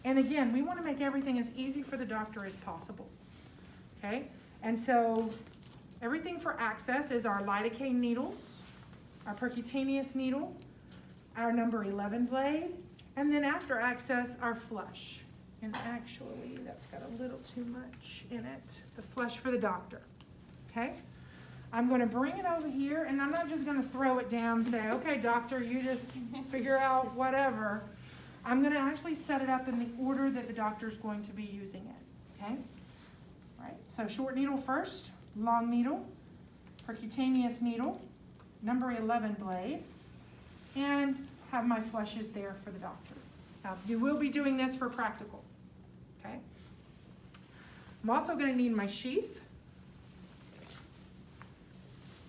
And again, we want to make everything as easy for the doctor as possible, okay? And so everything for access is our lidocaine needles, our percutaneous needle, our number 11 blade, and then after access, our flush. And actually, that's got a little too much in it, the flush for the doctor, okay? I'm gonna bring it over here, and I'm not just gonna throw it down and say, okay, doctor, you just figure out whatever. I'm gonna actually set it up in the order that the doctor's going to be using it, okay? All right, so short needle first, long needle, percutaneous needle, number 11 blade, and have my flushes there for the doctor. Now, you will be doing this for practical, okay? I'm also gonna need my sheath,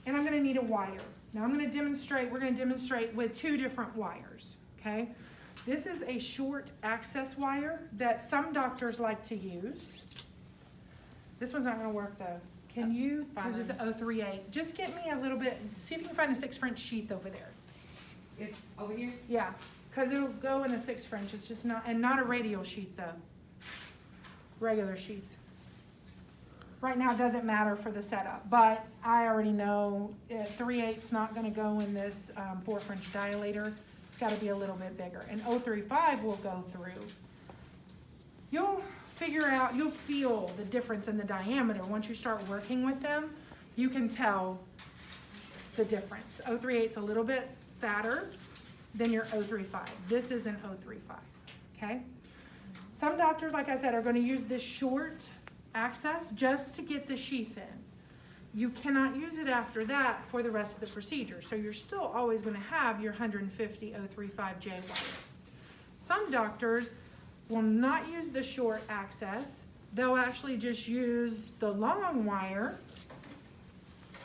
and I'm gonna need a wire. Now we're gonna demonstrate with 2 different wires, okay? This is a short access wire that some doctors like to use. This one's not gonna work though. Can you, because it's 038, just get me a little bit, see if you can find a 6 French sheath over there. It's over here? Yeah, because it'll go in a 6 French, it's just not, and not a radial sheath though. Regular sheath. Right now it doesn't matter for the setup, but I already know 3/8's not gonna go in this 4 French dilator. It's gotta be a little bit bigger. And 035 will go through. You'll figure out, you'll feel the difference in the diameter. Once you start working with them, you can tell the difference. 038's a little bit fatter than your 035. This is an 035, okay? Some doctors, like I said, are gonna use this short access just to get the sheath in. You cannot use it after that for the rest of the procedure. So you're still always gonna have your 150 035J wire. Some doctors will not use the short access. They'll actually just use the long wire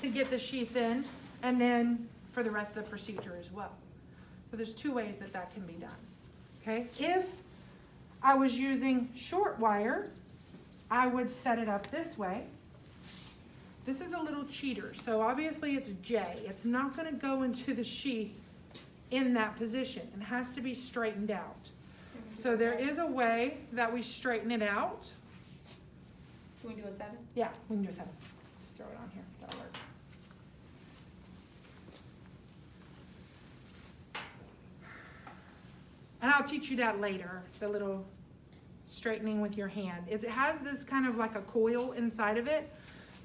to get the sheath in, and then for the rest of the procedure as well. So there's 2 ways that that can be done, okay? If I was using short wire, I would set it up this way. This is a little cheater, so obviously it's J. It's not gonna go into the sheath in that position. It has to be straightened out. So there is a way that we straighten it out. Can we do a 7? Yeah, we can do a 7. Just throw it on here, that'll work. And I'll teach you that later, the little straightening with your hand. It has this kind of like a coil inside of it,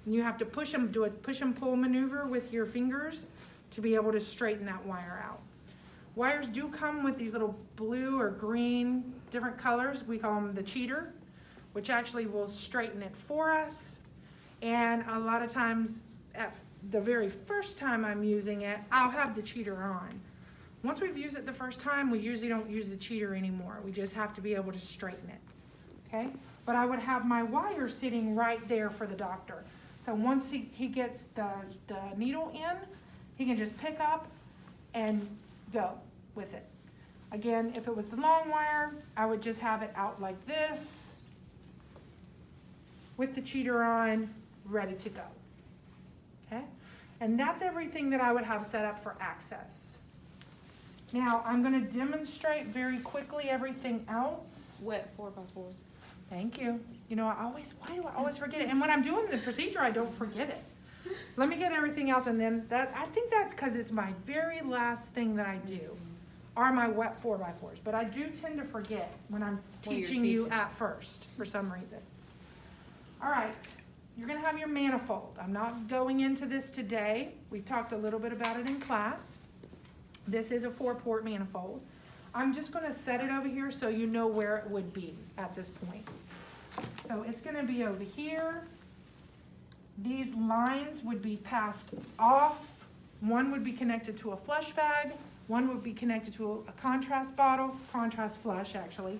and you have to push them, do a push and pull maneuver with your fingers to be able to straighten that wire out. Wires do come with these little blue or green, different colors. We call them the cheater, which actually will straighten it for us. And a lot of times, at the very first time I'm using it, I'll have the cheater on. Once we've used it the first time, we usually don't use the cheater anymore. We just have to be able to straighten it, okay? But I would have my wire sitting right there for the doctor. So once he gets the needle in, he can just pick up and go with it. Again, if it was the long wire, I would just have it out like this with the cheater on, ready to go, okay? And that's everything that I would have set up for access. Now, I'm gonna demonstrate very quickly everything else. Wet 4x4. Thank you. You know, why do I always forget it? And when I'm doing the procedure, I don't forget it. Let me get everything else, and then I think that's because it's my very last thing that I do, are my wet 4x4s. But I do tend to forget when I'm teaching you at first, for some reason. All right, you're gonna have your manifold. I'm not going into this today. We talked a little bit about it in class. This is a 4-port manifold. I'm just gonna set it over here so you know where it would be at this point. So it's gonna be over here. These lines would be passed off. One would be connected to a flush bag. One would be connected to a contrast bottle, contrast flush actually.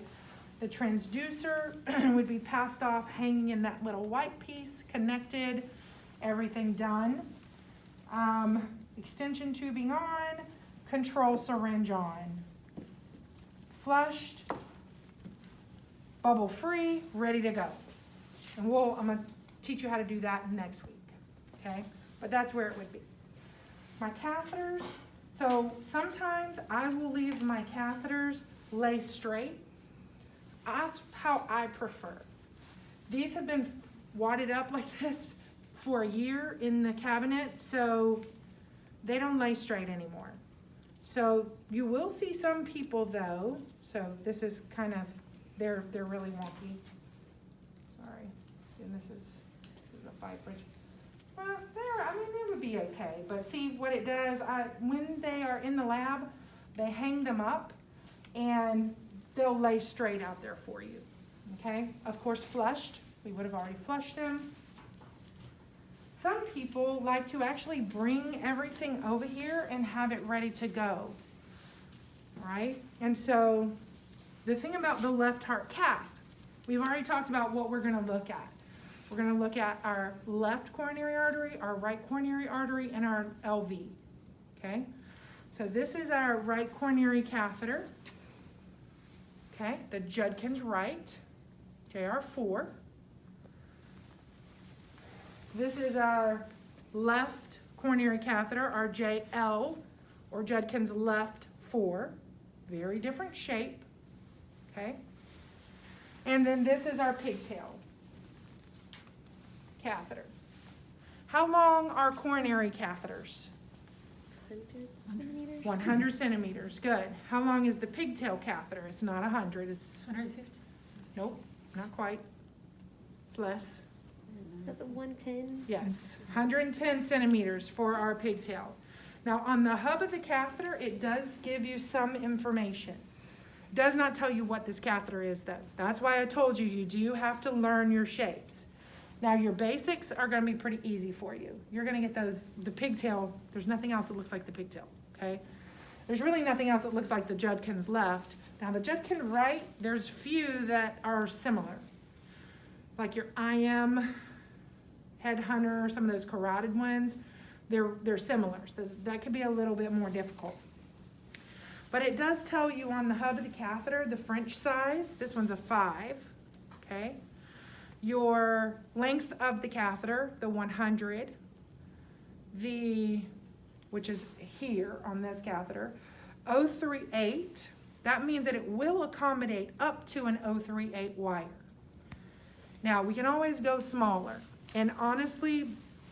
The transducer would be passed off, hanging in that little white piece, connected, everything done. Extension tubing on, control syringe on. Flushed, bubble free, ready to go. And I'm gonna teach you how to do that next week, okay? But that's where it would be. My catheters, so sometimes I will leave my catheters lay straight. I that's how I prefer. These have been wadded up like this for a year in the cabinet, so they don't lay straight anymore. So you will see some people though, so this is kind of, they're really wonky. Sorry, and this is a 5-foot. Well, I mean, they would be okay, but see what it does, when they are in the lab, they hang them up and they'll lay straight out there for you, okay? Of course, flushed, we would have already flushed them. Some people like to actually bring everything over here and have it ready to go, right? And so the thing about the left heart cath, we've already talked about what we're gonna look at. We're gonna look at our left coronary artery, our right coronary artery, and our LV, okay? So this is our right coronary catheter, okay? The Judkins right, JR4. This is our left coronary catheter, our JL, or Judkins left 4. Very different shape, okay? And then this is our pigtail catheter. How long are coronary catheters? 100 centimeters. 100 centimeters, good. How long is the pigtail catheter? It's not 100, it's 150. Nope, not quite. It's less. Is that the 110? Yes, 110 centimeters for our pigtail. Now on the hub of the catheter, it does give you some information. Does not tell you what this catheter is though. That's why I told you, you do have to learn your shapes. Now your basics are gonna be pretty easy for you. You're gonna get those, the pigtail, there's nothing else that looks like the pigtail, okay? There's really nothing else that looks like the Judkins left. Now the Judkins right, there's few that are similar. Like your IM, Headhunter, some of those carotid ones, they're similar. So that could be a little bit more difficult. But it does tell you on the hub of the catheter, the French size, this one's a 5, okay? Your length of the catheter, the 100, which is here on this catheter, 038, that means that it will accommodate up to an 038 wire. Now, we can always go smaller, and honestly,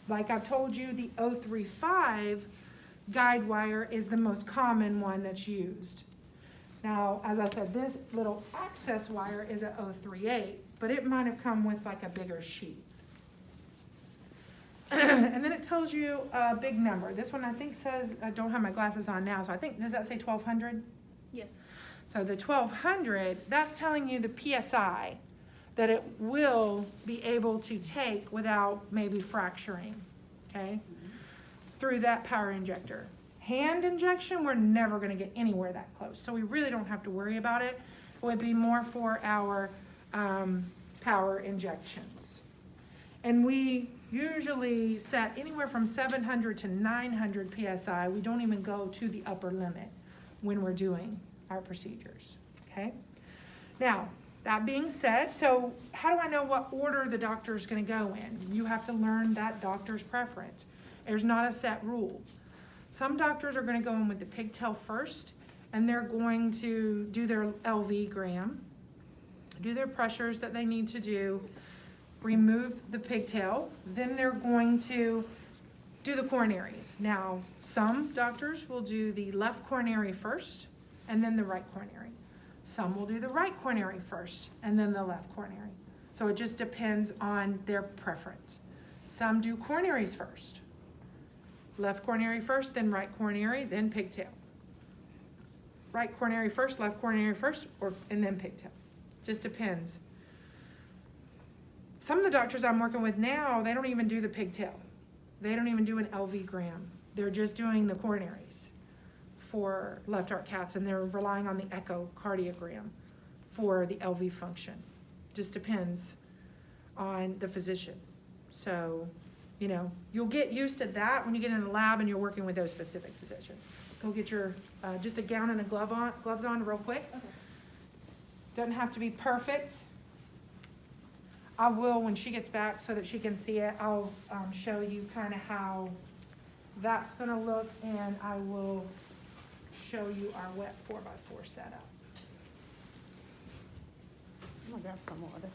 like I've told you, the 035 guide wire is the most common one that's used. Now, as I said, this little access wire is a 038, but it might have come with like a bigger sheath. And then it tells you a big number. This one I think says, I don't have my glasses on now, so I think, does that say 1200? Yes. So the 1200, that's telling you the PSI that it will be able to take without maybe fracturing, okay? Through that power injector. Hand injection, we're never gonna get anywhere that close, so we really don't have to worry about it. It would be more for our power injections. And we usually set anywhere from 700 to 900 PSI. We don't even go to the upper limit when we're doing our procedures, okay? Now, that being said, so how do I know what order the doctor's gonna go in? You have to learn that doctor's preference. There's not a set rule. Some doctors are gonna go in with the pigtail first, and they're going to do their LV gram, do their pressures that they need to do, remove the pigtail, then they're going to do the coronaries. Now, some doctors will do the left coronary first, and then the right coronary. Some will do the right coronary first, and then the left coronary. So it just depends on their preference. Some do coronaries first. Left coronary first, then right coronary, then pigtail. Right coronary first, left coronary first, and then pigtail. Just depends. Some of the doctors I'm working with now, they don't even do the pigtail. They don't even do an LV gram. They're just doing the coronaries for left heart caths, and they're relying on the echocardiogram for the LV function. Just depends on the physician. So, you know, you'll get used to that when you get in the lab and you're working with those specific physicians. Go get your, just a gown and a gloves on real quick. Okay. Doesn't have to be perfect. I will, when she gets back so that she can see it, I'll show you kind of how that's gonna look, and I will show you our wet 4x4 setup. grab some water.